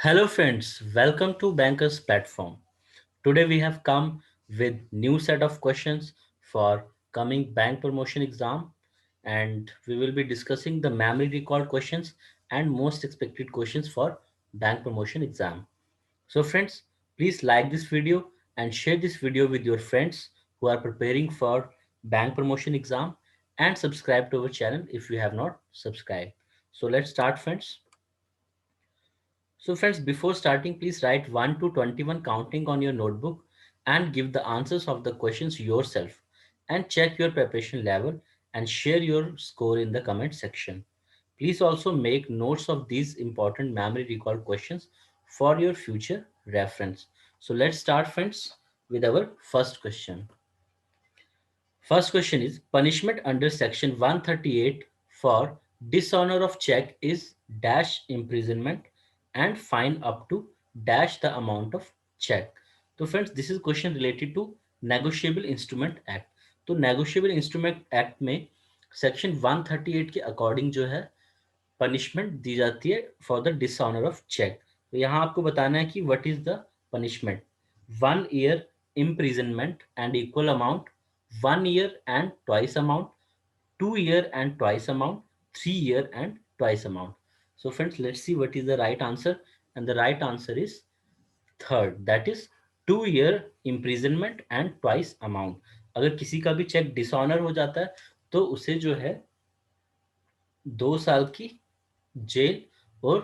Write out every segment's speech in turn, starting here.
Hello friends, welcome to Bankers platform. Today we have come with new set of questions for coming bank promotion exam, and we will be discussing the memory recall questions and most expected questions for bank promotion exam. So friends, please like this video and share this video with your friends who are preparing for bank promotion exam, and subscribe to our channel if you have not subscribed. So let's start friends. So friends, before starting, please write 1 to 21 counting on your notebook and give the answers of the questions yourself, and check your preparation level and share your score in the comment section. Please also make notes of these important memory recall questions for your future reference. So let's start friends with our first question. First question is punishment under section 138 for dishonor of check is dash imprisonment and fine up to dash the amount of check. तो friends this is question related to negotiable instrument act. तो negotiable instrument act में section 138 के according जो है punishment दी जाती है for the dishonour of cheque. तो यहाँ आपको बताना है कि what is the punishment. 1 year imprisonment and equal amount, 1 year and twice amount, 2 year and twice amount, 3 year and twice amount. So friends, let's see what is the right answer. And the right answer is third, that is 2 year imprisonment and twice amount. अगर किसी का भी check dishonour हो जाता है तो उसे जो है 2 साल की जेल और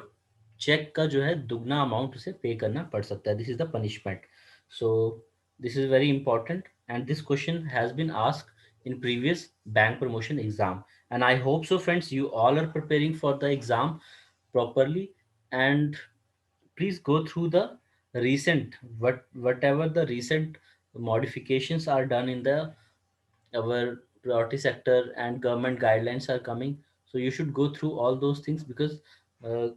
चेक का जो है दुगना अमाउंट उसे पे करना पड़ सकता है. This is the punishment. So this is very important and this question has been asked in previous bank promotion exam, and I hope so friends you all are preparing for the exam properly. And please go through the recent whatever the recent modifications are done in the our priority sector and government guidelines are coming. So you should go through all those things because uh,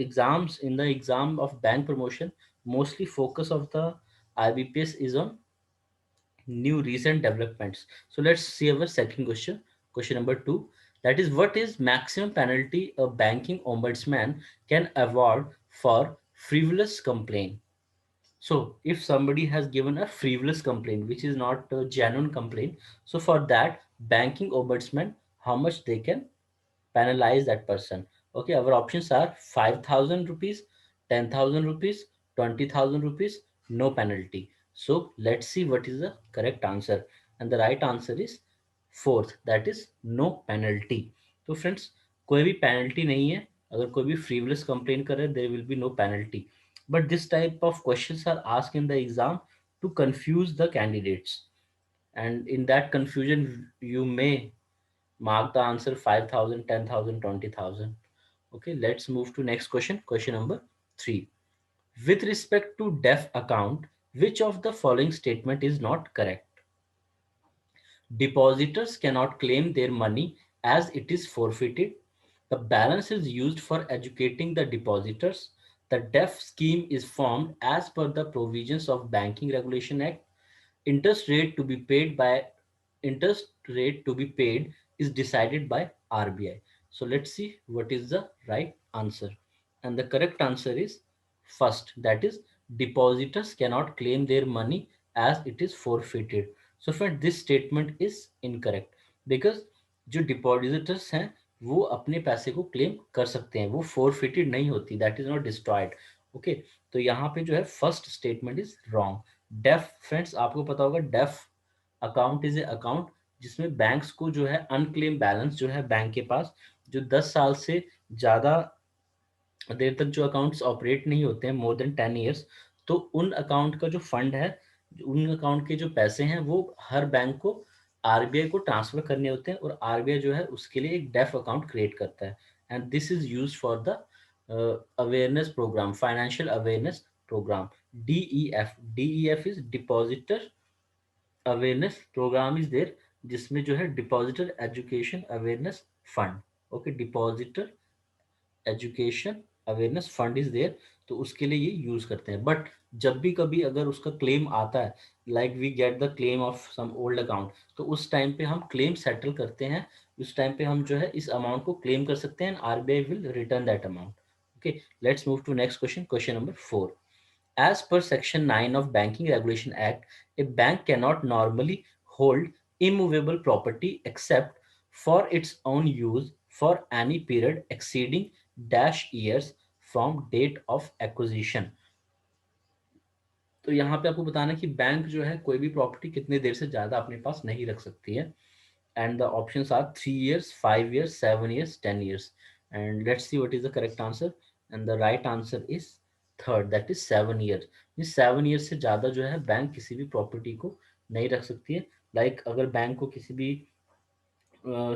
exams in the exam of bank promotion mostly focus of the IBPS is on new recent developments. So let's see our second question. Question number 2, that is what is maximum penalty a banking ombudsman can award for frivolous complaint. So if somebody has given a frivolous complaint, which is not a genuine complaint, so for that, banking ombudsman, how much they can penalize that person. Okay, our options are 5,000 rupees, 10,000 rupees, 20,000 rupees, no penalty. So let's see what is the correct answer. And the right answer is fourth, that is no penalty. तो friends, कोई भी penalty नहीं है. अगर कोई भी frivolous complaint करे, there will be no penalty. But this type of questions are asked in the exam to confuse the candidates. And in that confusion, you may mark the answer 5,000, 10,000, 20,000. Okay, let's move to next question. Question number 3. With respect to DEF account, which of the following statement is not correct? Depositors cannot claim their money as it is forfeited. The balance is used for educating the depositors. The DEF scheme is formed as per the provisions of Banking Regulation Act. Interest rate to be paid by interest rate to be paid is decided by RBI. So let's see what is the right answer. And the correct answer is first, that is depositors cannot claim their money as it is forfeited. So friend, this statement is incorrect because जो depositors हैं वो अपने पैसे को claim कर सकते हैं, वो फोरफिटेड नहीं होती, that is not destroyed. Okay, तो यहाँ पे जो है first statement is wrong. DEF friends, आपको पता होगा DEF account is a account जिसमें बैंक्स को जो है अनक्लेम बैलेंस जो है बैंक के पास, जो 10 साल से ज़्यादा देर तक जो अकाउंट्स ऑपरेट नहीं होते हैं, मोर देन 10 years, तो उन अकाउंट का जो फंड है, उन अकाउंट के जो पैसे हैं वो हर बैंक को आरबीआई को ट्रांसफर करने होते हैं, और आरबीआई जो है उसके लिए एक डेफ अकाउंट क्रिएट करता है. And this is use for the awareness programme, financial awareness programme. DEF is depositor awareness programme is there, जिसमें जो है depositor education awareness fund. Okay, depositor education awareness fund is there, तो उसके लिए ये use करते हैं. बट जब भी कभी अगर उसका क्लेम आता है, like we get the claim of some old account, तो उस टाइम पे हम क्लेम सेटल करते हैं. उस टाइम पे हम जो है इस अमाउंट को क्लेम कर सकते हैं, RBI will return that amount. Okay, let's move to next question. Question number 4. As per Section 9 of Banking Regulation Act, a bank cannot normally hold immovable property except for its own use for any period exceeding dash years from date of acquisition. तो यहाँ पे आपको बताना है कि bank जो है कोई भी प्रॉपर्टी कितने देर से ज़्यादा अपने पास नहीं रख सकती है. And the options are 3 years, 5 years, 7 years, 10 years. And let's see what is the correct answer. And the right answer is third, that is 7 years. इस 7 years से ज़्यादा जो है बैंक किसी भी प्रॉपर्टी को नहीं रख सकती है. लाइक अगर बैंक को किसी भी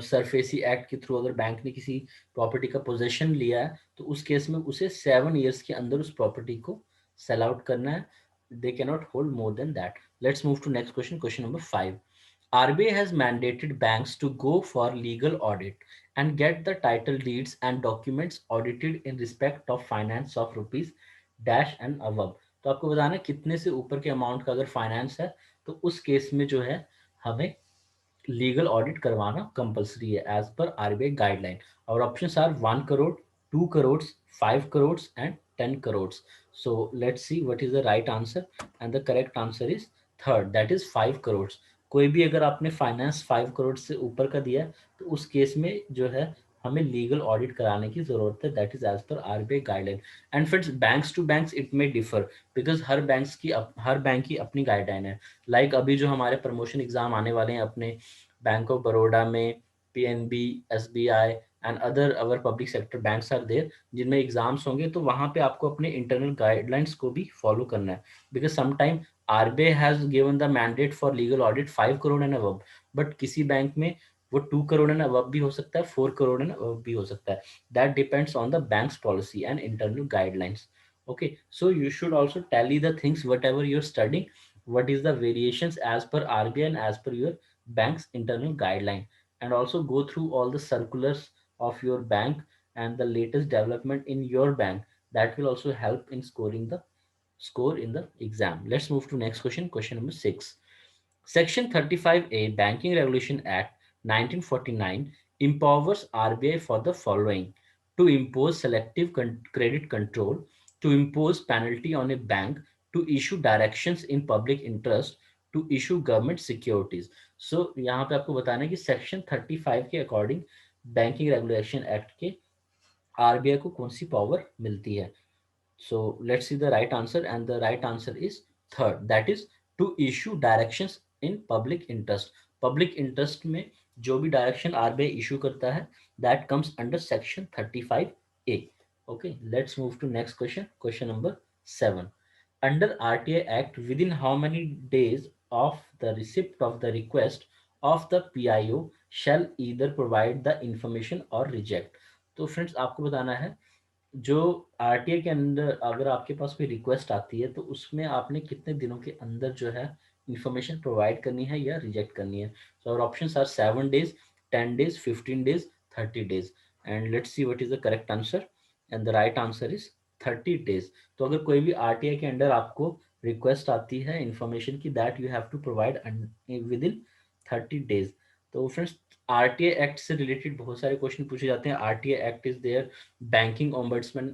सरफेसी एक्ट के थ्रू अगर बैंक ने किसी प्रॉपर्टी का पोजेशन लिया है तो उस केस में उसे 7 years के अंदर उस प्रॉपर्टी को सेल आउट करना है. They cannot hold more than that. Let's move to next question. Question number 5. RBI has mandated banks to go for legal audit and get the title deeds and documents audited in respect of finance of rupees dash and above. तो आपको बताना है कितने से ऊपर के amount का अगर फाइनेंस है तो उस केस में जो है हमें लीगल ऑडिट करवाना कंपलसरी है एज पर आरबीआई गाइडलाइन. और options are 1 crore, 2 crore, 5 crore and 10 crore. So let's see what is the right answer. And the correct answer is third, that is 5 crore. कोई भी अगर आपने फाइनेंस 5 करोड़ से ऊपर का दिया है तो उस केस में जो है हमें लीगल ऑडिट कराने की जरूरत है. That is as per RBI guideline. And friends, banks to banks it may differ because हर बैंक की अपनी गाइडलाइन है. लाइक अभी जो हमारे प्रमोशन एग्जाम आने वाले हैं अपने बैंक ऑफ बड़ौदा में, PNB, SBI and other our public sector banks are there, जिनमें एग्जाम्स होंगे तो वहाँ पे आपको अपने इंटरनल गाइडलाइंस को भी फॉलो करना है. Because sometime RBI has given the mandate for legal audit 5 crore and above, but किसी बैंक में वो 2 करोड़ एंड अबव भी हो सकता है, 4 करोड़ एंड अबव भी हो सकता है. That depends on the banks policy and internal guidelines. Okay, so you should also tally the things whatever you're studying, what is the variations as per RBI and as per your bank's internal guideline, and also go through all the circulars of your bank and the latest development in your bank. That will also help in scoring the score in the exam. Let's move to next question. Question number 6. Section 35A Banking Regulation Act 1949 empowers RBI for the following: to impose selective credit control, to impose penalty on a bank, to issue directions in public interest, to issue government securities. So यहाँ पे आपको बताना है कि section 35 के according banking regulation act के RBI को कौन सी पावर मिलती है. So let's see the right answer, and the right answer is third, that is to issue directions in public interest. Public interest में जो भी डायरेक्शन आरबीआई इशू करता है that comes under section 35A. Okay, let's move to next question. Question number 7. Under RTA Act, within how many days of the receipt of the request of the PIO shall either provide the information or reject. तो friends आपको बताना है जो RTA के अंदर अगर आपके पास कोई रिक्वेस्ट आती है तो उसमें आपने कितने दिनों के अंदर जो है इंफॉर्मेशन प्रोवाइड करनी है या रिजेक्ट करनी है. सो और options are 7 days, 10 days, 15 days, 30 days. And let's see what is the correct answer. And the right answer is 30 days. तो अगर कोई भी आरटीआई के अंडर आपको रिक्वेस्ट आती है इंफॉर्मेशन की that you have to provide within 30 days. तो फ्रेंड्स, आरटीए एक्ट से रिलेटेड बहुत सारे क्वेश्चन पूछे जाते हैं. RTA act is there, banking ombudsman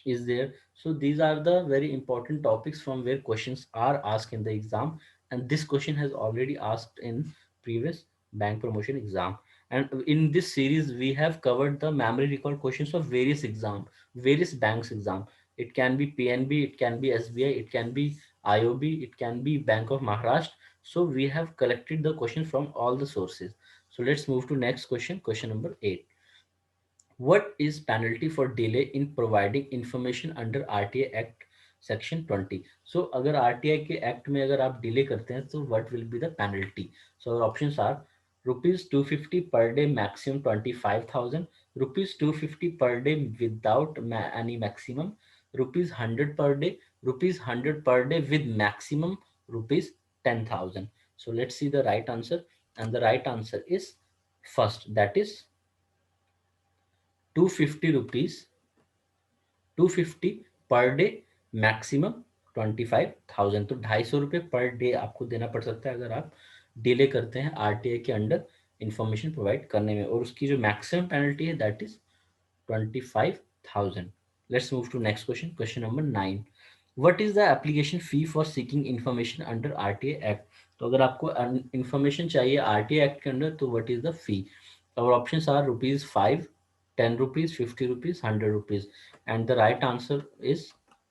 is there. So these are the very important topics from where questions are asked in the exam, and this question has already asked in previous bank promotion exam. And in this series we have covered the memory recall questions of various exam, various banks exam. It can be PNB, it can be SBI, it can be IOB, it can be Bank of Maharashtra. So we have collected the question from all the sources. So let's move to next question. Question number 8. What is penalty for delay in providing information under RTA Act section 20? So अगर RTA के act में अगर आप delay करते हैं तो what will be the penalty? So our options are rupees 250 per day, maximum 25,000, rupees 250 per day without any maximum, rupees 100 per day, rupees 100 per day with maximum rupees 10,000. So let's see the right answer, and the right answer is first, that is 250 rupees, 250 per day, maximum 25,000. तो 250 रुपये per day आपको देना पड़ सकता है अगर आप delay करते हैं आरटीआई के अंडर इंफॉर्मेशन प्रोवाइड करने में. और उसकी जो मैक्सिमम पेनल्टी है that is 25,000. Let's move to next question. Question number 9. What is the application fee for seeking information under RTA Act? तो अगर आपको information चाहिए RTA Act के अंदर, तो what is the fee? Our options are rupees 5, 10 rupees, 50 rupees, 100 rupees, and the right answer is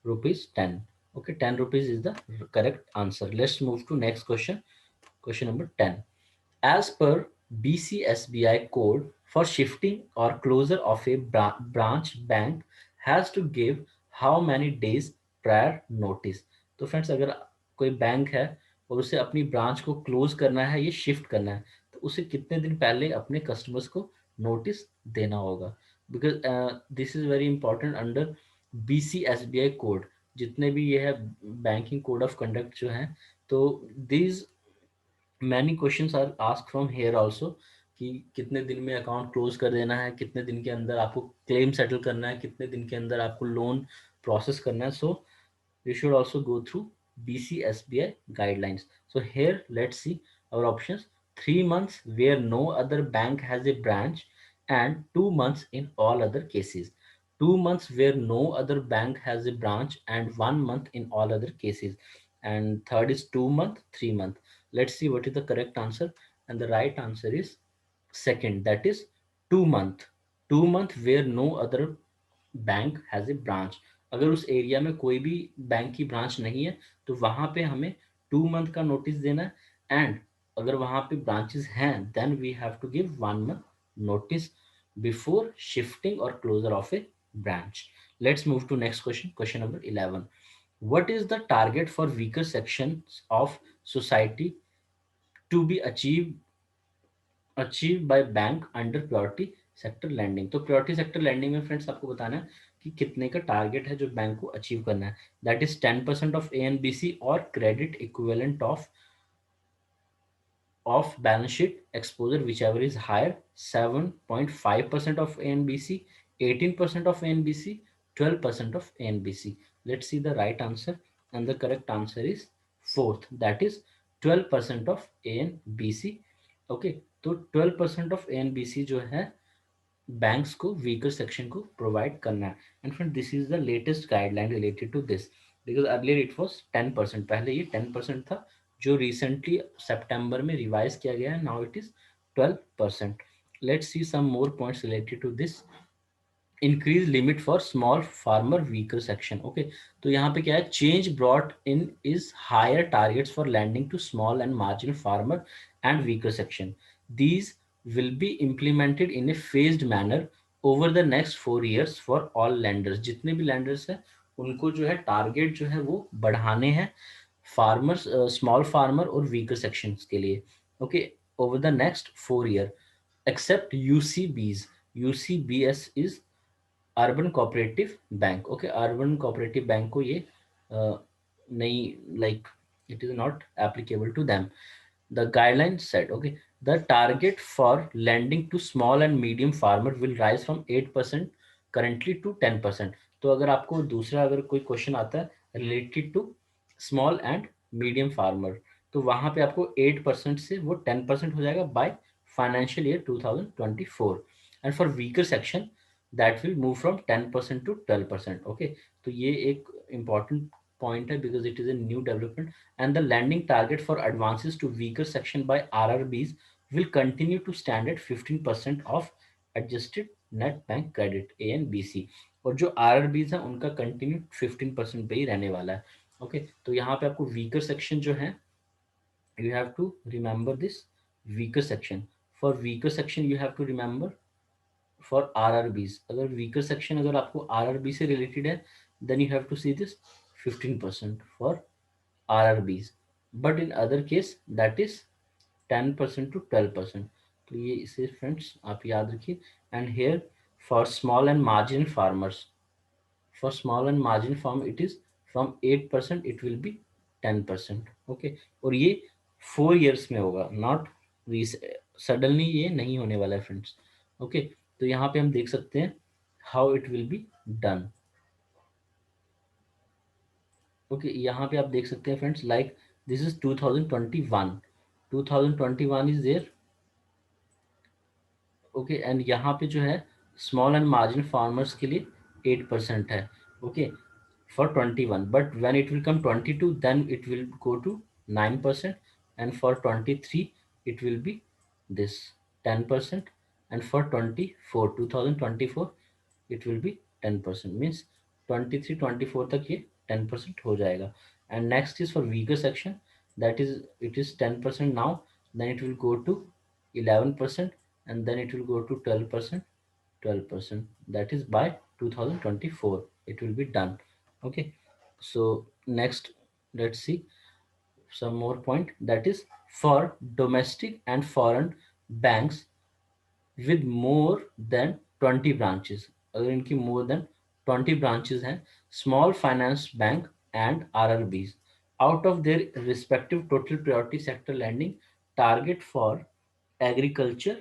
rupees 10. Okay, 10 rupees is the correct answer. Let's move to next question. Question number 10. As per BCSBI code, for shifting or closure of a branch, bank has to give how many days prior notice? तो friends, अगर कोई bank है और उसे अपनी branch को close करना है, ये शिफ्ट करना है, तो उसे कितने दिन पहले अपने कस्टमर्स को नोटिस देना होगा? Because this is very important under BCSBI code, जितने भी ये है बैंकिंग कोड ऑफ कंडक्ट जो है, तो this many questions are ask from here also, कि कितने दिन में अकाउंट क्लोज कर देना है, कितने दिन के अंदर आपको क्लेम सेटल करना है, कितने दिन के अंदर आपको लोन प्रोसेस करना है. सो you should also go through BCSBI guidelines. So here let's see our options. 3 months where no other bank has a branch, and 2 months in all other cases. 2 months where no other bank has a branch, and 1 month in all other cases. And third is 2 month, 3 month. Let's see what is the correct answer. And the right answer is second, that is 2 month. 2 month where no other bank has a branch. अगर उस area में कोई भी bank की branch नहीं है, तो वहां पे हमें 2 मंथ का नोटिस देना है. एंड अगर वहां पे ब्रांचेस हैं, then we have to give 1 month notice before shifting और closure of a branch. Let's move to next question. Question number 11. What is the target for weaker sections of society to be achieved by bank under priority sector lending? तो priority sector landing में friends आपको बताना है कि कितने का target है जो बैंक को अचीव करना है. दैट इज 10% ऑफ ANBC और credit equivalent of balance sheet exposure, whichever is higher. 7.5% of ANBC, 18% of ANBC, 12% of ANBC. Let's see the right answer, and the correct answer is fourth, that is 12% of ANBC. Okay, तो 12% of ANBC जो है banks को weaker section को provide करना है. And friend, this is the latest guideline related to this, because earlier it was 10%. पहले ये 10% था, जो रिसेंटली सितंबर में रिवाइज किया गया है. Now it is 12%. Let's see some more points related to this. Increase limit for small farmer weaker section. Okay, तो यहाँ पे क्या है, change brought in is higher targets for lending to small and marginal farmer and weaker section. These will be implemented in a phased manner over the next 4 years for all lenders. जितने भी lenders हैं, उनको जो है target जो है वो बढ़ाने हैं फार्मर्स, स्मॉल फार्मर और वीकर सेक्शंस के लिए. Okay, over the next 4 year, except UCBs. UCBS is urban cooperative bank. Okay, urban cooperative bank को ये नहीं, like it is not applicable to them. The guidelines said, okay, the target for lending to small and medium farmer will rise from 8% currently to 10%. तो अगर आपको दूसरा अगर कोई question आता है related to small and medium farmer, तो वहां पे आपको 8% से वो 10% हो जाएगा by financial year 2024. And for weaker section that will move from 10% to 12%. Okay, तो ये एक इंपॉर्टेंट point है because it is a new development. And the lending target for advances to weaker section by RRBs will continue to stand at 15% of adjusted net bank credit ANBC. और जो RRBs हैं उनका continue 15% पे ही रहने वाला है. Okay, तो यहाँ पे आपको वीकर सेक्शन जो है, you have to remember this weaker section. For weaker section you have to remember for RRBs. अगर weaker section अगर आपको RRB से related है, then you have to see this 15% for RRBs. But in other case that is 10% to 12%. तो ये इसे friends आप याद रखिए. And here for small and margin farmers, for small and margin farm it is from 8% it will be 10%. Okay, और ये 4 years में होगा, नॉट सडनली ये नहीं होने वाला है फ्रेंड्स. ओके, तो यहाँ पे हम देख सकते हैं how it will be done. Okay, यहाँ पे आप देख सकते हैं friends, like this is 2021. 2021 is there. Okay, and यहाँ पे जो है स्मॉल एंड मार्जिन फार्मर्स के लिए 8% है, okay, for 21, but when it will come 22 then it will go to 9%, and for 23 it will be this 10%, and for 24 2024 it will be 10%, means 23 24 तक ये 10% हो जाएगा. And next is for weaker section, that is it is 10% now, then it will go to 11%, and then it will go to 12%, 12%, that is by 2024 it will be done. Okay, so next, let's see some more point, that is for domestic and foreign banks with more than 20 branches. अगर इनकी more than 20 branches हैं, small finance bank and RRBs, out of their respective total priority sector lending target for agriculture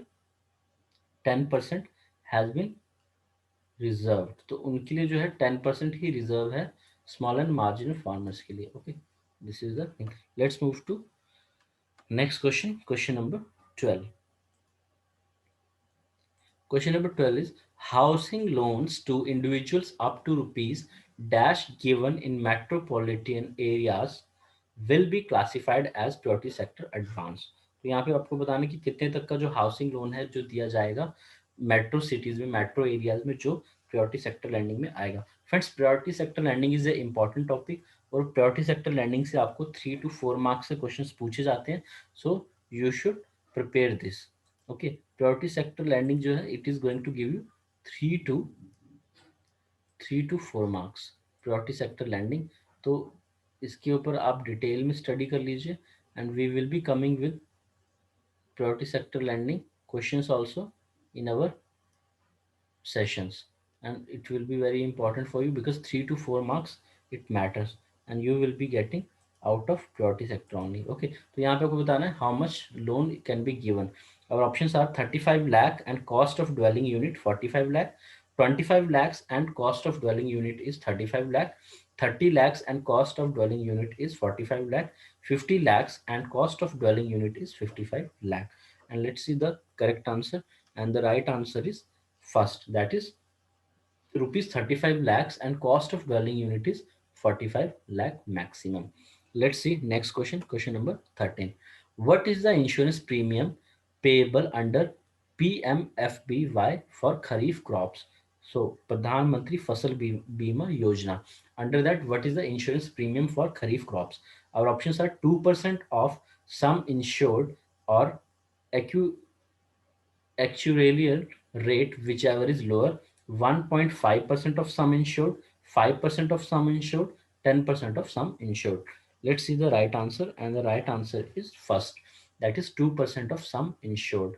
10% has been reserve, तो उनके लिए जो है 10% ही reserve है, स्मॉल एंड मार्जिनल फार्मर्स के लिए. Okay, this is the thing. Let's move to next question, question number 12. Question number 12 is housing loans to individuals up to rupees dash given in metropolitan areas will be classified as priority sector advance. तो यहाँ पे आपको बताना कि कितने तक का जो हाउसिंग लोन है जो दिया जाएगा मेट्रो सिटीज में, मेट्रो एरियाज में, जो प्रायोरिटी सेक्टर लैंडिंग में आएगा. Friends, priority sector landing is a important topic, और प्रायोरिटी सेक्टर लैंडिंग से आपको 3 to 4 मार्क्स से क्वेश्चंस पूछे जाते हैं. So you should prepare this. Okay, priority sector lending जो है it is going to give you 3 to 4 marks priority sector lending. तो इसके ऊपर आप डिटेल में स्टडी कर लीजिए, and we will be coming with priority sector lending questions also in our sessions, and it will be very important for you because 3 to 4 marks it matters, and you will be getting out of priority sector only. Okay, तो यहाँ पे आपको बताना है how much loan can be given. Our options are 35 lakh and cost of dwelling unit 45 lakh, 25 lakhs and cost of dwelling unit is 35 lakh, 30 lakhs and cost of dwelling unit is 45 lakh, 50 lakhs and cost of dwelling unit is 55 lakh. And let's see the correct answer, and the right answer is first, that is rupees 35 lakhs, and cost of dwelling unit is 45 lakh maximum. Let's see next question, question number 13. What is the insurance premium payable under PMFBY for kharif crops? So pradhan mantri fasal bima yojana, under that what is the insurance premium for kharif crops? Our options are 2% of sum insured, or actuarial rate, whichever is lower, 1.5% of sum insured, 5% of sum insured, 10% of sum insured. Let's see the right answer, and the right answer is first, that is 2% of sum insured.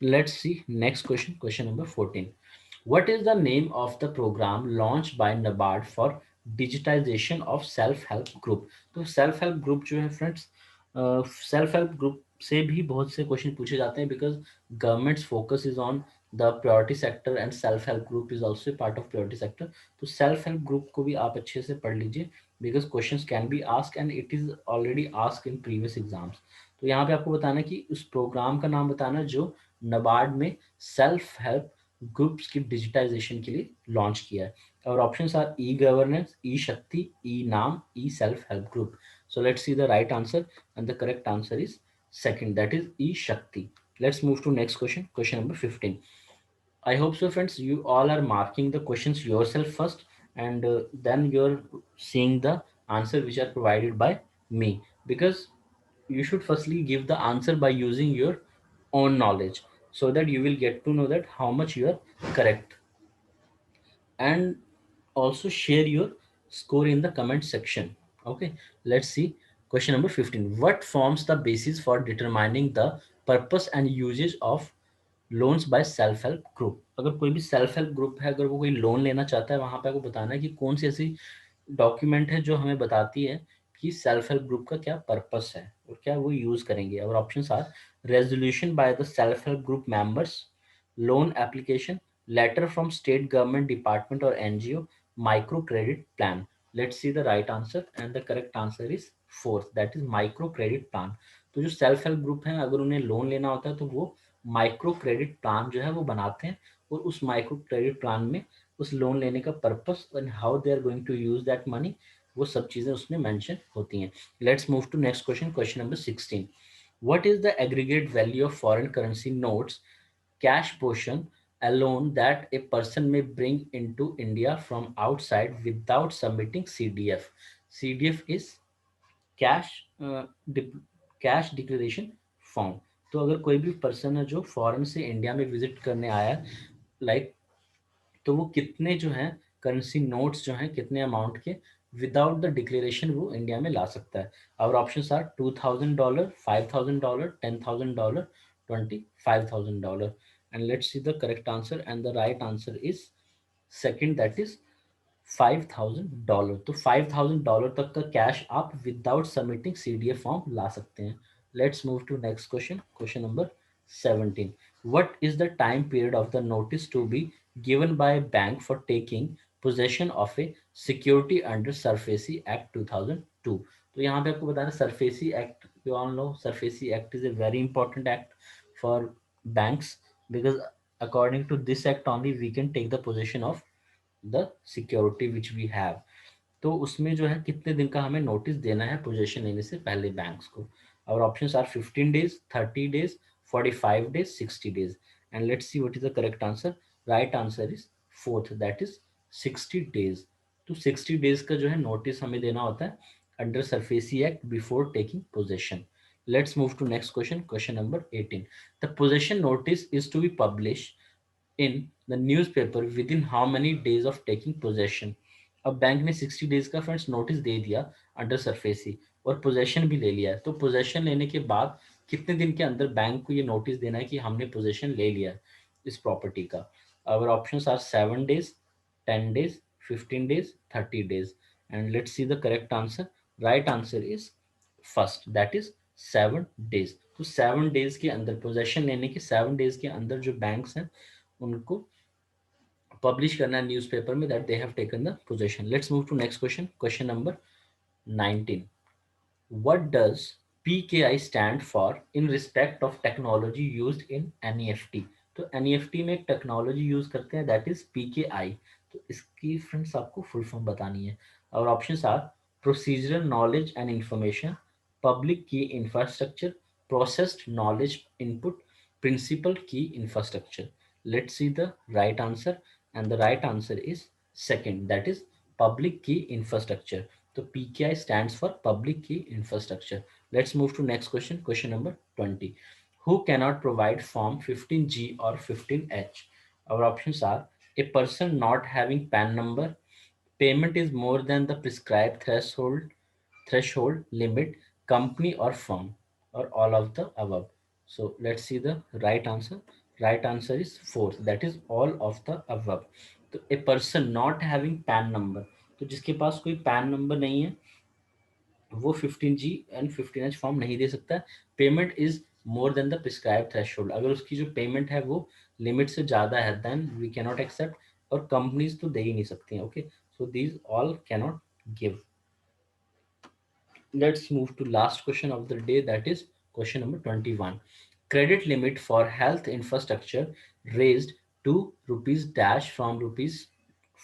Let's see next question, question number 14. What is the name of the program launched by NABARD for digitization of self help group? तो self help group जो है friends, self help group से भी बहुत से question पूछे जाते हैं, because governments focus is on the priority sector, and self help group is also part of priority sector. तो सेल्फ हेल्प ग्रुप को भी आप अच्छे से पढ़ लीजिए, because question can be ask and it is already ask in previous exams. तो यहाँ पे आपको बताना कि उस प्रोग्राम का नाम बताना जो नबार्ड में सेल्फ हेल्प ग्रुप्स की डिजिटाइजेशन के लिए लॉन्च किया है. और options are e governance, e Shakti, e NAM, e self help group. So let's see the right answer, and the correct answer is second, that is e shakti. Let's move to next question, question number 15. I hope so friends you all are marking the questions yourself first, and then you're seeing the answer which are provided by me, because you should firstly give the answer by using your own knowledge, so that you will get to know that how much you are correct, and also share your score in the comment section. Okay, let's see question number 15. What forms the basis for determining the purpose and usage of loans by self help group? अगर कोई भी self help group है, अगर वो कोई loan लेना चाहता है, वहां पे आपको बताना है कि कौन सी ऐसी डॉक्यूमेंट है जो हमें बताती है कि सेल्फ हेल्प ग्रुप का क्या पर्पस है और क्या वो यूज करेंगे. और options are resolution by the self help group members, loan application, letter from state government department और NGO, micro credit plan. Let's see the right answer, and the correct answer is fourth, that is micro credit plan. तो जो self help group है, अगर उन्हें loan लेना होता है तो वो माइक्रो क्रेडिट प्लान जो है वो बनाते हैं, और उस माइक्रो क्रेडिट प्लान में उस लोन लेने का purpose and how they are going to use that money, वो सब चीज़ें उसमें मेंशन होती हैं। Let's move to next question, question number 16। What is the aggregate value of foreign currency notes cash portion alone that a person may bring into India from outside without submitting CDF? CDF is cash cash declaration form. तो अगर कोई भी person है जो foreign से India में visit करने आया, लाइक, तो वो कितने जो हैं करेंसी नोट्स जो हैं कितने अमाउंट के विदाउट द डिक्लेरेशन वो इंडिया में ला सकता है। और option are $2,000, $5,000, $10,000, $25,000। And let's see the correct answer, and the right answer is second, that is $5,000। तो $5,000 तक का कैश आप विदाउट सबमिटिंग सीडीए फॉर्म ला सकते हैं। Let's move to next question, question number 17। What is the time period of the notice to be given by a bank for taking possession of a security under Surfacy Act 2002? तो यहाँ पे आपको बताना, SARFAESI act, you all know SARFAESI act is a very important act for banks, because according to this act only we can take the possession of the security which we have. तो उसमें जो है कितने दिन का हमें notice देना है पोजेशन लेने से पहले बैंक्स को। और options are 15 days, 30 days, 45 days, 60 days। And let's see what is the correct answer. Right answer is fourth, that is 60 days। तो 60 days का जो है नोटिस हमें देना होता है under SARFAESI act before taking possession. Let's move to next question, question number 18। The possession notice is to be publish in the newspaper within how many days of taking possession? अब bank ने 60 days का friends notice दे दिया under SARFAESI, और possession भी ले लिया है। तो पोजेशन लेने के बाद कितने दिन के अंदर बैंक को ये नोटिस देना है कि हमने पोजेशन ले लिया है इस प्रॉपर्टी का? our options are 7 days, 10 days, 15 days, 30 days। and let's see the correct answer। right answer is first, that is 7 days। तो 7 days के अंदर पोजेशन लेने के 7 days के अंदर जो बैंक्स हैं उनको पब्लिश करना है न्यूज़पेपर में that they have taken the position. Let's move to next question, question number 19। What does PKI stand for in respect of technology used in NEFT? तो NEFT में एक टेक्नोलॉजी यूज करते हैं दैट इज PKI। तो इसकी friends आपको full form बतानी है। और options are procedural knowledge and information, public key infrastructure, processed knowledge input, principal key infrastructure. Let's see the right answer, and the right answer is second, that is public key infrastructure। तो PKI stands for Public Key Infrastructure। Let's move to next question, question number 20। Who cannot provide Form 15G or 15H? Our options are a person not having PAN number, payment is more than the prescribed threshold limit, company or firm, or all of the above। So let's see the right answer। Right answer is fourth, that is all of the above। तो a person not having PAN number, तो जिसके पास कोई pan number नहीं है वो 15G and 15H form नहीं दे सकता। Payment is more than the prescribe threshold, अगर उसकी जो पेमेंट है वो लिमिट से ज़्यादा है देन वी कैनॉट एक्सेप्ट, और कंपनीज तो दे ही नहीं सकती हैं। Okay, so these all cannot give. Let's move to last question of the day, that is question number 21। Credit limit for health infrastructure raised to rupees dash from rupees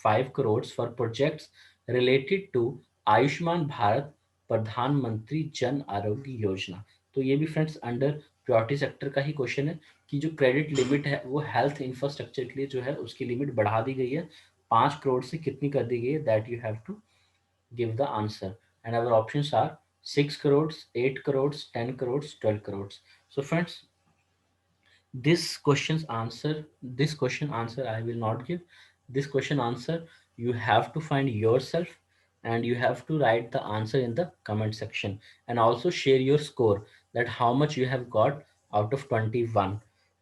5 crores for projects related to Ayushman Bharat प्रधानमंत्री जन आरोग्य योजना। तो ये भी friends under priority sector का ही question है कि जो credit limit है वो हेल्थ इंफ्रास्ट्रक्चर के लिए जो है उसकी लिमिट बढ़ा दी गई है 5 करोड़ से कितनी कर दी गई है, that you have to give the answer। And our options are 6 crores, 8 crores, 10 crores, 12 crores। So friends, this question answer I will not give. This question answer you have to find yourself, and you have to write the answer in the comment section, and also share your score, that how much you have got out of 21,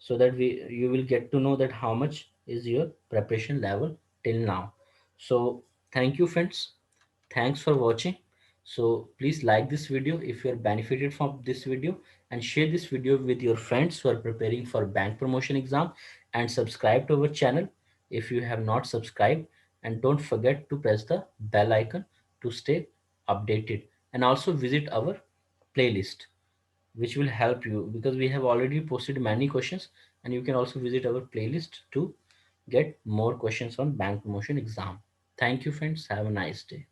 so that we you will get to know that how much is your preparation level till now। So thank you friends, thanks for watching। So please like this video if you are benefited from this video, and share this video with your friends who are preparing for bank promotion exam, and subscribe to our channel if you have not subscribed, and don't forget to press the bell icon to stay updated, and also visit our playlist which will help you, because we have already posted many questions, and you can also visit our playlist to get more questions on bank promotion exam. Thank you friends. Have a nice day.